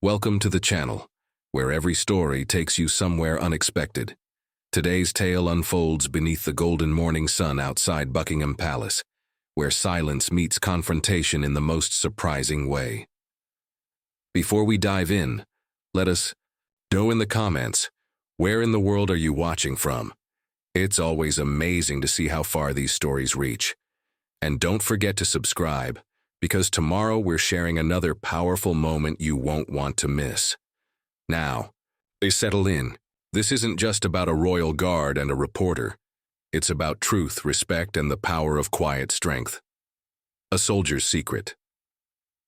Welcome to the channel, where every story takes you somewhere unexpected. Today's tale unfolds beneath the golden morning sun outside Buckingham Palace, where silence meets confrontation in the most surprising way. Before we dive in, let us know in the comments, where in the world are you watching from? It's always amazing to see how far these stories reach. And don't forget to subscribe, because tomorrow we're sharing another powerful moment you won't want to miss. Now, settle in. This isn't just about a royal guard and a reporter. It's about truth, respect, and the power of quiet strength. A soldier's secret.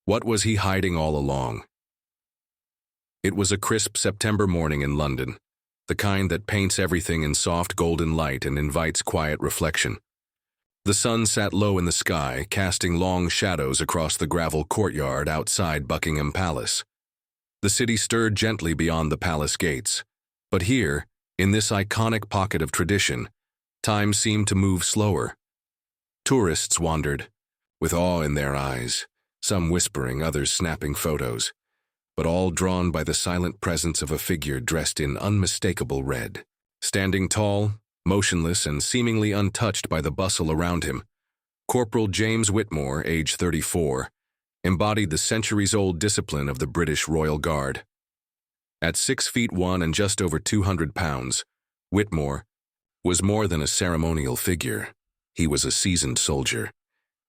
What was he hiding all along? It was a crisp September morning in London, the kind that paints everything in soft golden light and invites quiet reflection. The sun sat low in the sky, casting long shadows across the gravel courtyard outside Buckingham Palace. The city stirred gently beyond the palace gates, but here, in this iconic pocket of tradition, time seemed to move slower. Tourists wandered, with awe in their eyes, some whispering, others snapping photos, but all drawn by the silent presence of a figure dressed in unmistakable red. Standing tall, motionless and seemingly untouched by the bustle around him, Corporal James Whitmore, age 34, embodied the centuries-old discipline of the British Royal Guard. At 6'1" and just over 200 pounds, Whitmore was more than a ceremonial figure. He was a seasoned soldier,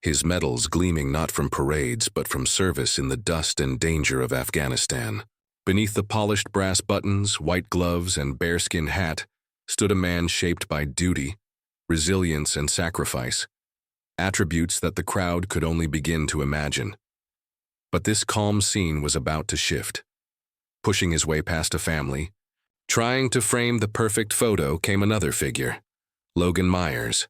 his medals gleaming not from parades but from service in the dust and danger of Afghanistan. Beneath the polished brass buttons, white gloves, and bearskin hat stood a man shaped by duty, resilience, and sacrifice, attributes that the crowd could only begin to imagine. But this calm scene was about to shift. Pushing his way past a family, trying to frame the perfect photo, came another figure, Logan Myers,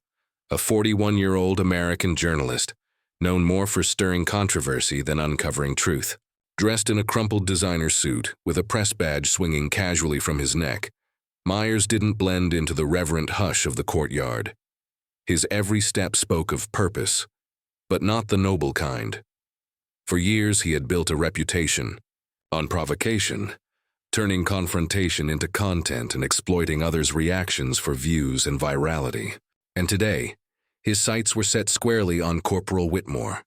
a 41-year-old American journalist, known more for stirring controversy than uncovering truth. Dressed in a crumpled designer suit, with a press badge swinging casually from his neck, Myers didn't blend into the reverent hush of the courtyard. His every step spoke of purpose, but not the noble kind. For years he had built a reputation on provocation, turning confrontation into content and exploiting others' reactions for views and virality. And today, his sights were set squarely on Corporal Whitmore.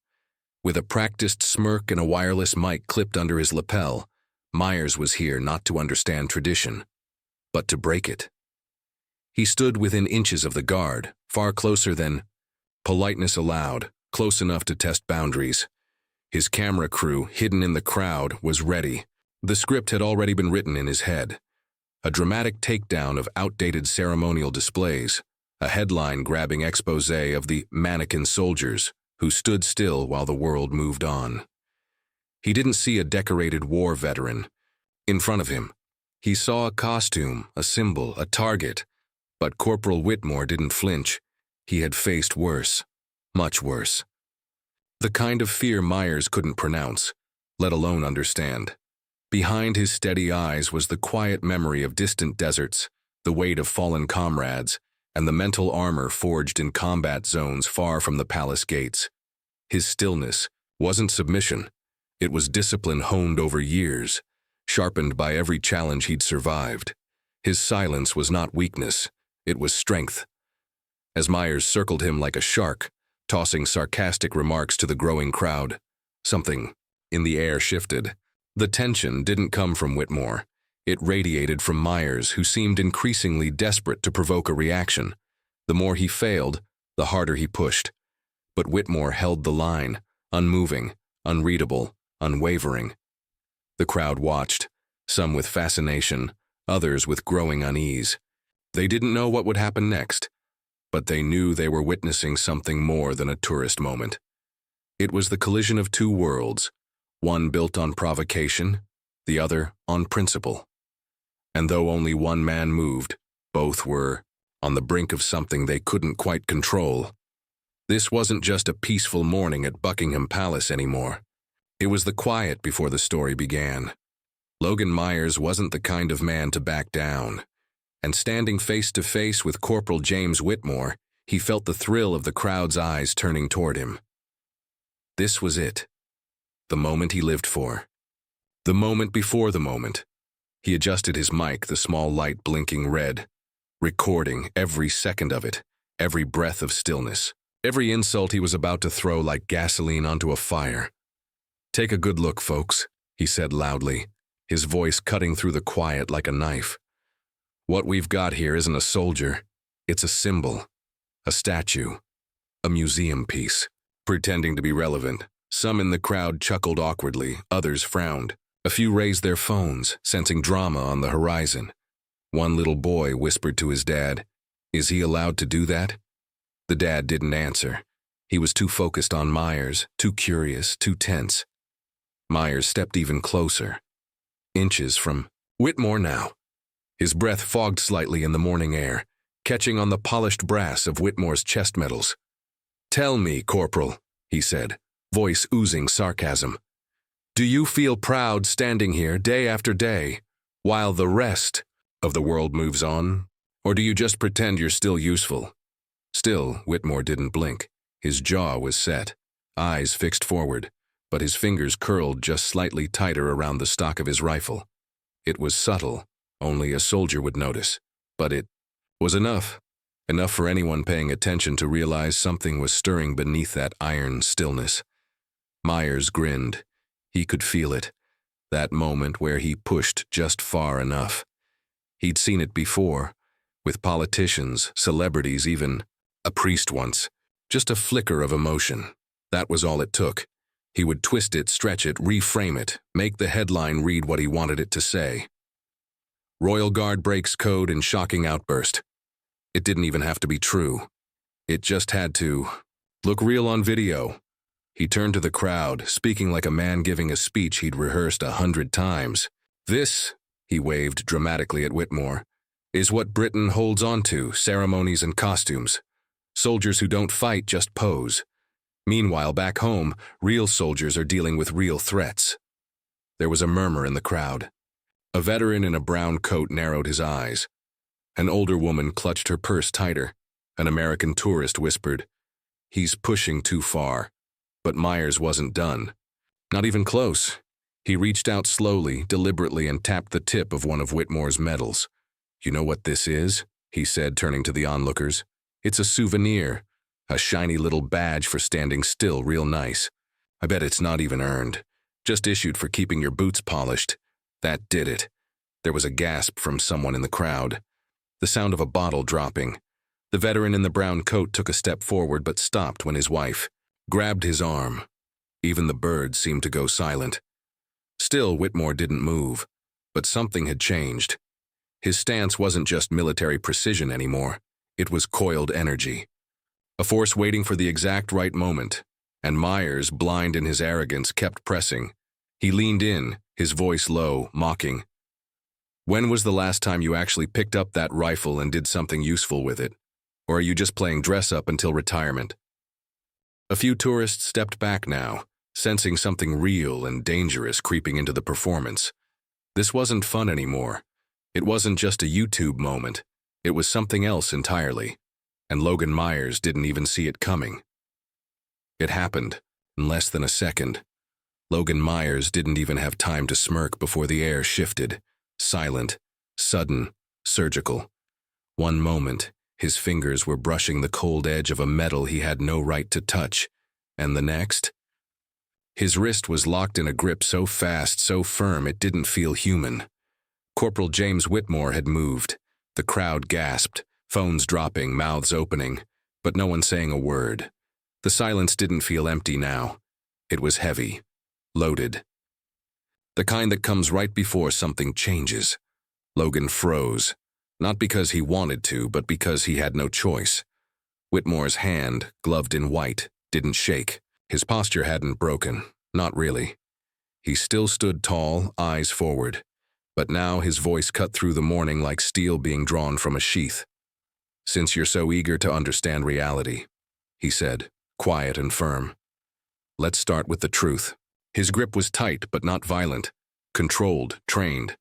With a practiced smirk and a wireless mic clipped under his lapel, Myers was here not to understand tradition, but to break it. He stood within inches of the guard, far closer than politeness allowed, close enough to test boundaries. His camera crew, hidden in the crowd, was ready. The script had already been written in his head. A dramatic takedown of outdated ceremonial displays, a headline-grabbing exposé of the mannequin soldiers who stood still while the world moved on. He didn't see a decorated war veteran in front of him. He saw a costume, a symbol, a target, but Corporal Whitmore didn't flinch. He had faced worse, much worse. The kind of fear Myers couldn't pronounce, let alone understand. Behind his steady eyes was the quiet memory of distant deserts, the weight of fallen comrades, and the mental armor forged in combat zones far from the palace gates. His stillness wasn't submission. It was discipline honed over years, sharpened by every challenge he'd survived. His silence was not weakness, it was strength. As Myers circled him like a shark, tossing sarcastic remarks to the growing crowd, something in the air shifted. The tension didn't come from Whitmore. It radiated from Myers, who seemed increasingly desperate to provoke a reaction. The more he failed, the harder he pushed. But Whitmore held the line, unmoving, unreadable, unwavering. The crowd watched, some with fascination, others with growing unease. They didn't know what would happen next, but they knew they were witnessing something more than a tourist moment. It was the collision of two worlds, one built on provocation, the other on principle. And though only one man moved, both were on the brink of something they couldn't quite control. This wasn't just a peaceful morning at Buckingham Palace anymore. It was the quiet before the story began. Logan Myers wasn't the kind of man to back down, and standing face to face with Corporal James Whitmore, he felt the thrill of the crowd's eyes turning toward him. This was it, the moment he lived for. The moment before the moment. He adjusted his mic, the small light blinking red, recording every second of it, every breath of stillness, every insult he was about to throw like gasoline onto a fire. "Take a good look, folks," he said loudly, his voice cutting through the quiet like a knife. "What we've got here isn't a soldier. It's a symbol, a statue, a museum piece." Pretending to be relevant, some in the crowd chuckled awkwardly, others frowned. A few raised their phones, sensing drama on the horizon. One little boy whispered to his dad, "Is he allowed to do that?" The dad didn't answer. He was too focused on Myers, too curious, too tense. Myers stepped even closer. Inches from Whitmore now. His breath fogged slightly in the morning air, catching on the polished brass of Whitmore's chest medals. "Tell me, Corporal," he said, voice oozing sarcasm. "Do you feel proud standing here day after day, while the rest of the world moves on? Or do you just pretend you're still useful?" Still, Whitmore didn't blink. His jaw was set, eyes fixed forward, but his fingers curled just slightly tighter around the stock of his rifle. It was subtle, only a soldier would notice, but it was enough. Enough for anyone paying attention to realize something was stirring beneath that iron stillness. Myers grinned. He could feel it, that moment where he pushed just far enough. He'd seen it before, with politicians, celebrities, even a priest once. Just a flicker of emotion. That was all it took. He would twist it, stretch it, reframe it, make the headline read what he wanted it to say. Royal Guard breaks code in shocking outburst. It didn't even have to be true. It just had to look real on video. He turned to the crowd, speaking like a man giving a speech he'd rehearsed 100 times. "This," he waved dramatically at Whitmore, "is what Britain holds on to, ceremonies and costumes. Soldiers who don't fight just pose. Meanwhile, back home, real soldiers are dealing with real threats." There was a murmur in the crowd. A veteran in a brown coat narrowed his eyes. An older woman clutched her purse tighter. An American tourist whispered, "He's pushing too far." But Myers wasn't done. Not even close. He reached out slowly, deliberately, and tapped the tip of one of Whitmore's medals. "You know what this is?" he said, turning to the onlookers. "It's a souvenir, a shiny little badge for standing still real nice. I bet it's not even earned. Just issued for keeping your boots polished." That did it. There was a gasp from someone in the crowd. The sound of a bottle dropping. The veteran in the brown coat took a step forward but stopped when his wife grabbed his arm. Even the birds seemed to go silent. Still, Whitmore didn't move, but something had changed. His stance wasn't just military precision anymore. It was coiled energy. A force waiting for the exact right moment, and Myers, blind in his arrogance, kept pressing. He leaned in, his voice low, mocking. "When was the last time you actually picked up that rifle and did something useful with it? Or are you just playing dress-up until retirement?" A few tourists stepped back now, sensing something real and dangerous creeping into the performance. This wasn't fun anymore. It wasn't just a YouTube moment. It was something else entirely. And Logan Myers didn't even see it coming. It happened in less than a second. Logan Myers didn't even have time to smirk before the air shifted. Silent, sudden, surgical. One moment, his fingers were brushing the cold edge of a metal he had no right to touch, and the next? His wrist was locked in a grip so fast, so firm, it didn't feel human. Corporal James Whitmore had moved. The crowd gasped, phones dropping, mouths opening, but no one saying a word. The silence didn't feel empty now. It was heavy, loaded. The kind that comes right before something changes. Logan froze. Not because he wanted to, but because he had no choice. Whitmore's hand, gloved in white, didn't shake. His posture hadn't broken. Not really. He still stood tall, eyes forward. But now his voice cut through the morning like steel being drawn from a sheath. "Since you're so eager to understand reality," he said, quiet and firm, "let's start with the truth." His grip was tight but not violent. Controlled, trained.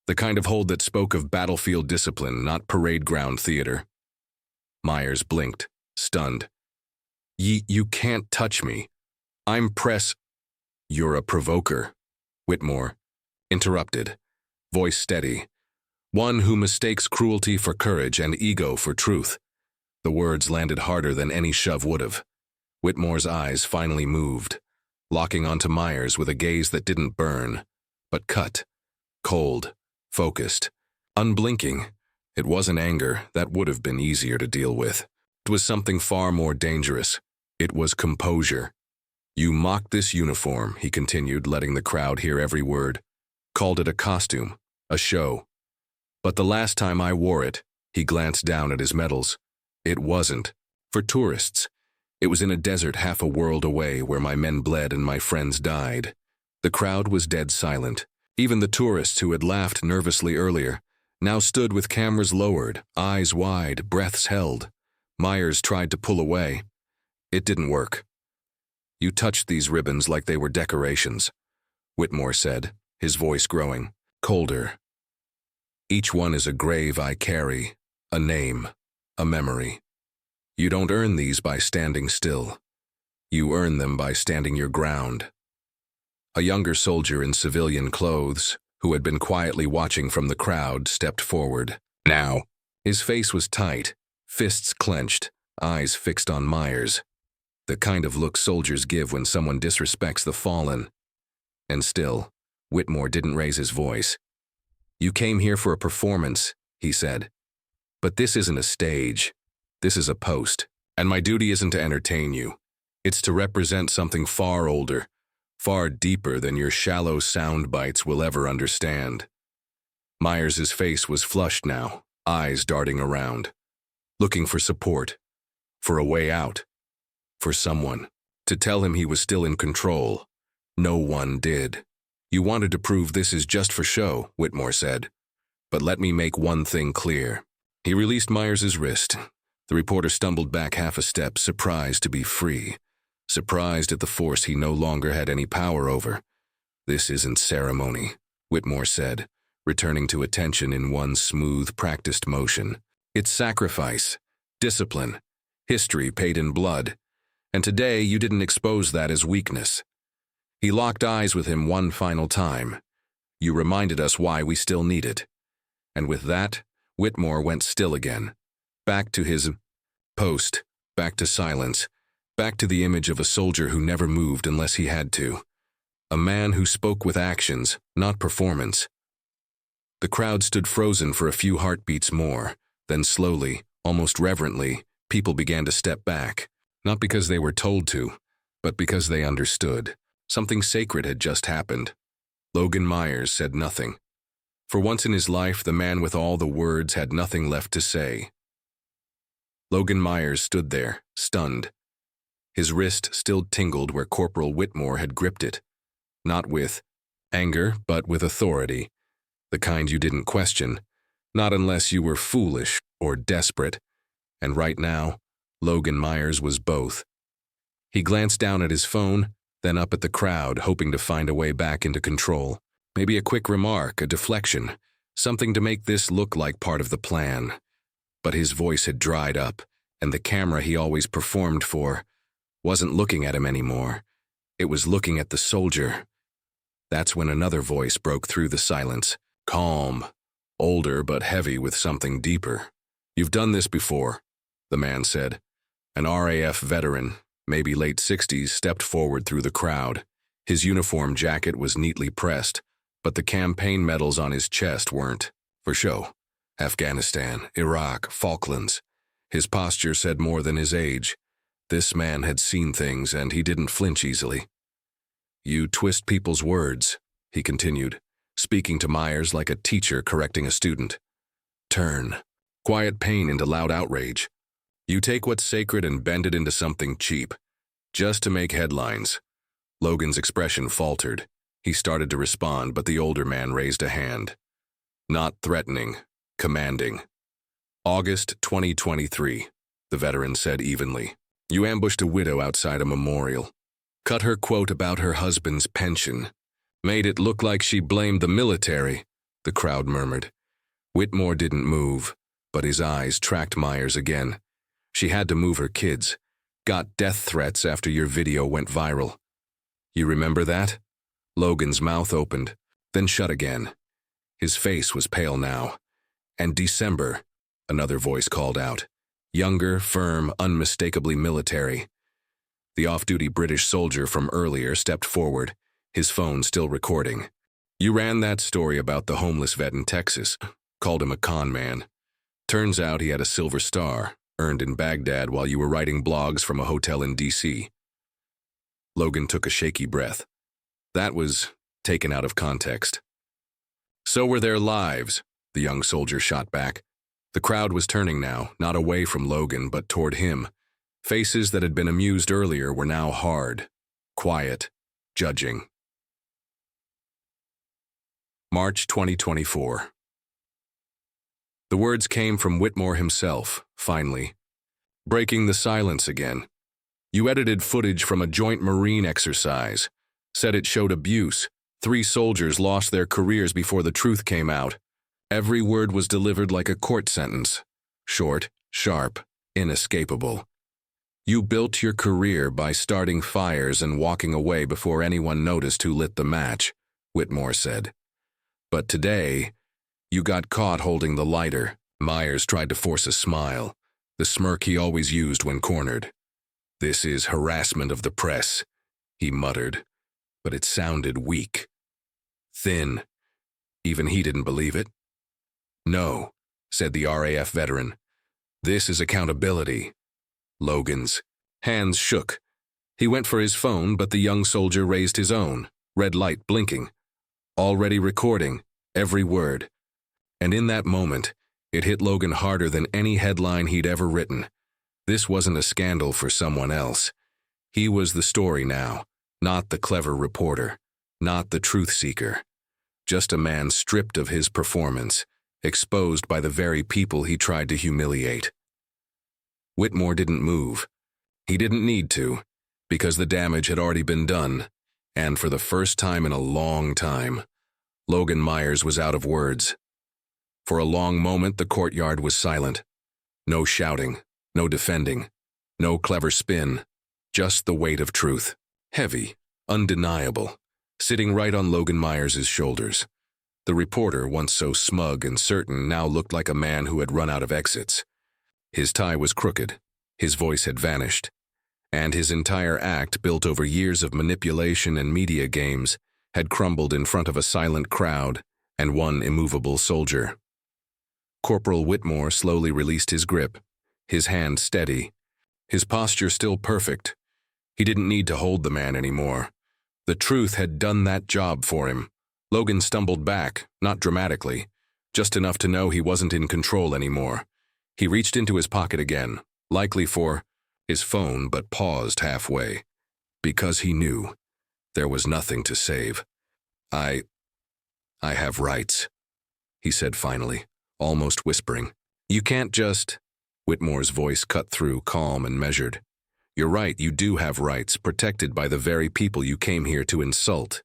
The kind of hold that spoke of battlefield discipline, not parade ground theater. Myers blinked, stunned. You can't touch me. I'm press..." "You're a provoker." Whitmore, Interrupted. Voice steady. One who mistakes cruelty for courage and ego for truth. The words landed harder than any shove would have. Whitmore's eyes finally moved, locking onto Myers with a gaze that didn't burn, but cut. Cold. Focused. Unblinking. It wasn't anger, that would have been easier to deal with. It was something far more dangerous. It was composure. You mocked this uniform, he continued, letting the crowd hear every word. Called it a costume, a show. But the last time I wore it, he glanced down at his medals. It wasn't. For tourists. It was in a desert half a world away where my men bled and my friends died. The crowd was dead silent. Even the tourists who had laughed nervously earlier now stood with cameras lowered, eyes wide, breaths held. Myers tried to pull away. It didn't work. You touched these ribbons like they were decorations, Whitmore said, his voice growing, colder. Each one is a grave I carry, a name, a memory. You don't earn these by standing still. You earn them by standing your ground. A younger soldier in civilian clothes, who had been quietly watching from the crowd, stepped forward. Now, his face was tight, fists clenched, eyes fixed on Myers. The kind of look soldiers give when someone disrespects the fallen. And still, Whitmore didn't raise his voice. You came here for a performance, he said. But this isn't a stage. This is a post, and my duty isn't to entertain you. It's to represent something far older, far deeper than your shallow sound bites will ever understand. Myers's face was flushed now, eyes darting around, looking for support, for a way out, for someone to tell him he was still in control. No one did. You wanted to prove this is just for show, Whitmore said. But let me make one thing clear. He released Myers's wrist. The reporter stumbled back half a step, surprised to be free, surprised at the force he no longer had any power over. This isn't ceremony, Whitmore said, returning to attention in one smooth, practiced motion. It's sacrifice, discipline, history paid in blood. And today you didn't expose that as weakness. He locked eyes with him one final time. You reminded us why we still need it. And with that, Whitmore went still again. Back to his post, back to silence, back to the image of a soldier who never moved unless he had to. A man who spoke with actions, not performance. The crowd stood frozen for a few heartbeats more. Then slowly, almost reverently, people began to step back. Not because they were told to, but because they understood. Something sacred had just happened. Logan Myers said nothing. For once in his life, the man with all the words had nothing left to say. Logan Myers stood there, stunned. His wrist still tingled where Corporal Whitmore had gripped it. Not with anger, but with authority. The kind you didn't question. Not unless you were foolish or desperate. And right now, Logan Myers was both. He glanced down at his phone, then up at the crowd, hoping to find a way back into control. Maybe a quick remark, a deflection, something to make this look like part of the plan. But his voice had dried up, and the camera he always performed for wasn't looking at him anymore. It was looking at the soldier. That's when another voice broke through the silence, calm, older but heavy with something deeper. You've done this before, the man said. An RAF veteran, maybe late 60s, stepped forward through the crowd. His uniform jacket was neatly pressed, but the campaign medals on his chest weren't. For show. Afghanistan, Iraq, Falklands. His posture said more than his age. This man had seen things, and he didn't flinch easily. You twist people's words, he continued, speaking to Myers like a teacher correcting a student. Turn quiet pain into loud outrage. You take what's sacred and bend it into something cheap, just to make headlines. Logan's expression faltered. He started to respond, but the older man raised a hand. Not threatening, commanding. August 2023, the veteran said evenly. You ambushed a widow outside a memorial. Cut her quote about her husband's pension. Made it look like she blamed the military, the crowd murmured. Whitmore didn't move, but his eyes tracked Myers again. She had to move her kids. Got death threats after your video went viral. You remember that? Logan's mouth opened. then shut again. His face was pale now. And December, another voice called out. Younger, firm, unmistakably military. The off-duty British soldier from earlier stepped forward, his phone still recording. You ran that story about the homeless vet in Texas, called him a con man. Turns out he had a silver star, earned in Baghdad while you were writing blogs from a hotel in D.C. Logan took a shaky breath. That was taken out of context. So were their lives, the young soldier shot back. The crowd was turning now, not away from Logan, but toward him. Faces that had been amused earlier were now hard, quiet, judging. March 2024. The words came from Whitmore himself, finally. Breaking the silence again. You edited footage from a joint Marine exercise. Said it showed abuse. 3 soldiers lost their careers before the truth came out. Every word was delivered like a court sentence. Short, sharp, inescapable. You built your career by starting fires and walking away before anyone noticed who lit the match, Whitmore said. But today, you got caught holding the lighter. Myers tried to force a smile, the smirk he always used when cornered. This is harassment of the press, he muttered, but it sounded weak. Thin. Even he didn't believe it. No, said the RAF veteran. This is accountability. Logan's hands shook. He went for his phone, but the young soldier raised his own, red light blinking. Already recording, every word. And in that moment, it hit Logan harder than any headline he'd ever written. This wasn't a scandal for someone else. He was the story now, not the clever reporter, not the truth seeker. Just a man stripped of his performance, exposed by the very people he tried to humiliate. Whitmore didn't move. He didn't need to, because the damage had already been done, and for the first time in a long time, Logan Myers was out of words. For a long moment, the courtyard was silent. No shouting, no defending, no clever spin, just the weight of truth. Heavy, undeniable, sitting right on Logan Myers' shoulders. The reporter, once so smug and certain, now looked like a man who had run out of exits. His tie was crooked, his voice had vanished, and his entire act, built over years of manipulation and media games, had crumbled in front of a silent crowd and one immovable soldier. Corporal Whitmore slowly released his grip, his hand steady, his posture still perfect. He didn't need to hold the man anymore. The truth had done that job for him. Logan stumbled back, not dramatically, just enough to know he wasn't in control anymore. He reached into his pocket again, likely for his phone, but paused halfway, because he knew there was nothing to save. I have rights, he said finally, almost whispering. You can't just... Whitmore's voice cut through, calm and measured. You're right, you do have rights, protected by the very people you came here to insult.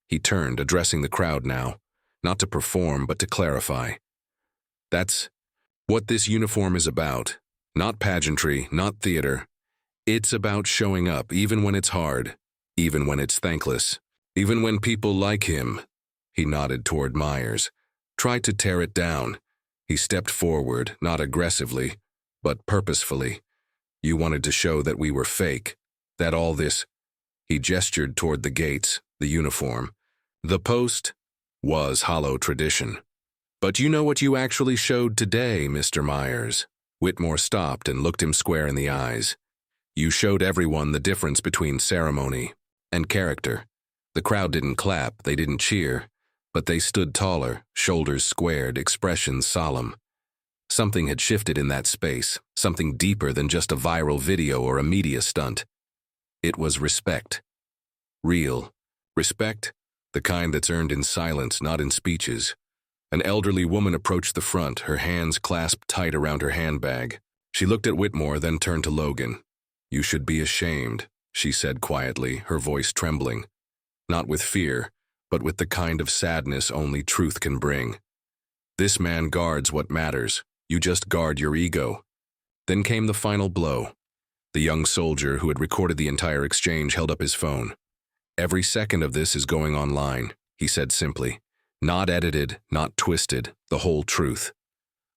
He turned, addressing the crowd now, not to perform, but to clarify. That's what this uniform is about. Not pageantry, not theater. It's about showing up, even when it's hard, even when it's thankless, even when people like him, he nodded toward Myers, tried to tear it down. He stepped forward, not aggressively, but purposefully. You wanted to show that we were fake, that all this... He gestured toward the gates, the uniform. The post was hollow tradition. But you know what you actually showed today, Mr. Myers? Whitmore stopped and looked him square in the eyes. You showed everyone the difference between ceremony and character. The crowd didn't clap, they didn't cheer, but they stood taller, shoulders squared, expressions solemn. Something had shifted in that space, something deeper than just a viral video or a media stunt. It was respect. Real respect, the kind that's earned in silence, not in speeches. An elderly woman approached the front, her hands clasped tight around her handbag. She looked at Whitmore, then turned to Logan. You should be ashamed, she said quietly, her voice trembling. Not with fear, but with the kind of sadness only truth can bring. This man guards what matters. You just guard your ego. Then came the final blow. The young soldier who had recorded the entire exchange held up his phone. Every second of this is going online, he said simply. Not edited, not twisted, the whole truth.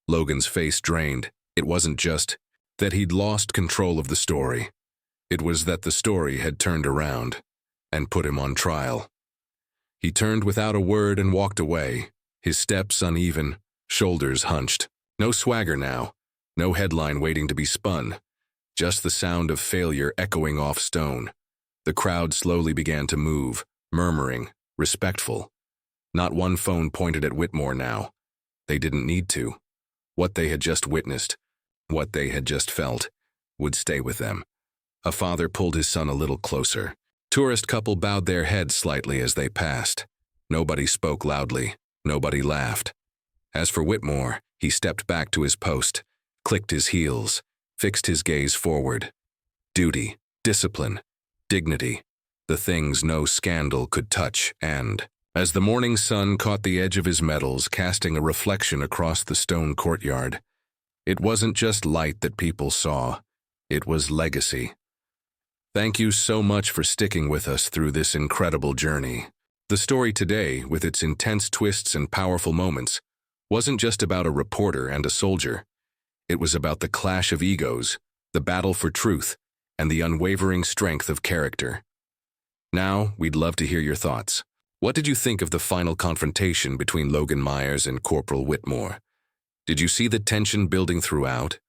Logan's face drained. It wasn't just that he'd lost control of the story. It was that the story had turned around and put him on trial. He turned without a word and walked away, his steps uneven, shoulders hunched. No swagger now, no headline waiting to be spun, just the sound of failure echoing off stone. The crowd slowly began to move, murmuring, respectful. Not one phone pointed at Whitmore now. They didn't need to. What they had just witnessed, what they had just felt, would stay with them. A father pulled his son a little closer. Tourist couple bowed their heads slightly as they passed. Nobody spoke loudly. Nobody laughed. As for Whitmore, he stepped back to his post, clicked his heels, fixed his gaze forward. Duty, discipline, dignity, the things no scandal could touch, and, as the morning sun caught the edge of his medals, casting a reflection across the stone courtyard, it wasn't just light that people saw, it was legacy. Thank you so much for sticking with us through this incredible journey. The story today, with its intense twists and powerful moments, wasn't just about a reporter and a soldier. It was about the clash of egos, the battle for truth, and the unwavering strength of character. Now, we'd love to hear your thoughts. What did you think of the final confrontation between Logan Myers and Corporal Whitmore? Did you see the tension building throughout,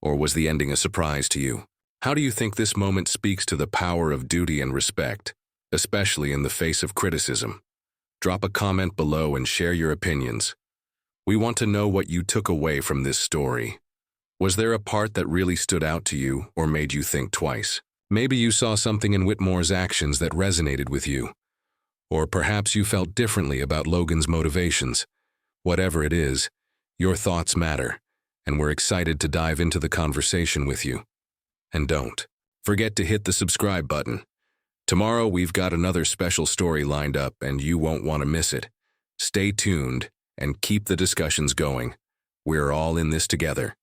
or was the ending a surprise to you? How do you think this moment speaks to the power of duty and respect, especially in the face of criticism? Drop a comment below and share your opinions. We want to know what you took away from this story. Was there a part that really stood out to you or made you think twice? Maybe you saw something in Whitmore's actions that resonated with you. Or perhaps you felt differently about Logan's motivations. Whatever it is, your thoughts matter, and we're excited to dive into the conversation with you. And don't forget to hit the subscribe button. Tomorrow we've got another special story lined up and you won't want to miss it. Stay tuned and keep the discussions going. We're all in this together.